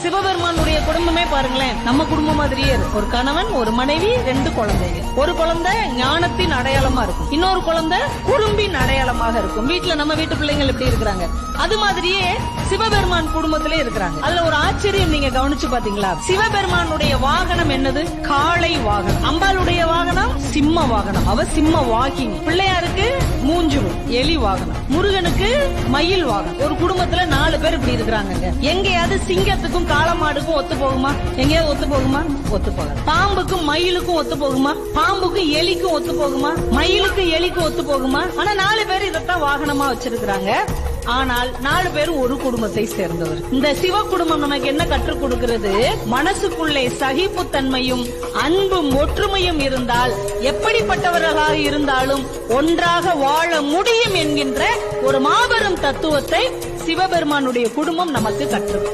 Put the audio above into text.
சிவபெருமானுடைய குடும்பமே பாருங்களேன், நம்ம குடும்பம் மாதிரியே இருக்கு. ஒரு கணவன், ஒரு மனைவி, 2 குழந்தைங்க. ஒரு குழந்தை ஞானத்தின் அடையாளமா இருக்கும், இன்னொரு குழந்தை குறும்பின் அடையாளமாக இருக்கும். வீட்டுல நம்ம வீட்டு பிள்ளைங்கள் எப்படி இருக்கிறாங்க அது மாதிரியே சிவபெருமான் குடும்பத்திலே இருக்கிறாங்க. அதுல ஒரு ஆச்சரியம் நீங்க கவனிச்சு பாத்தீங்களா? சிவபெருமானுடைய வாகனம் என்னது? காளை வாகனம். அம்பாளுடைய வாகனம் சிம்ம வாகனம், அவ சிம்ம வாகினி. பிள்ளையாருக்கு மூஞ்சுரு எலி வாகனம், முருகனுக்கு மயில் வாகனம். ஒரு குடும்பத்துல 4 பேர் இப்படி இருக்கிறாங்க. எங்கேயாவது சிங்கத்துக்கும் காளமாடுக்கும் ஒத்து போகுமா? எங்கேயாவது ஒத்து போகுமா? ஒத்து போகாது. பாம்புக்கும் மயிலுக்கும் ஒத்து போகுமா? பாம்புக்கும் எலிக்கும் ஒத்து போகுமா? மயிலுக்கு எலிக்கும் ஒத்து போகுமா? ஆனா 4 பேர் இதத்தான் வாகனமா வச்சிருக்கிறாங்க. ஆனால் 4 பேரும் ஒரு குடும்பத்தை சேர்ந்தவர். இந்த சிவ குடும்பம் நமக்கு என்ன கற்றுக் கொடுக்கிறது? மனசுக்குள்ளே சகிப்புத்தன்மையும் அன்பும் ஒற்றுமையும் இருந்தால் எப்படிப்பட்டவர்களாக இருந்தாலும் ஒன்றாக வாழ முடியும் என்கின்ற ஒரு மாபெரும் தத்துவத்தை சிவபெருமானுடைய குடும்பம் நமக்கு கற்றுக்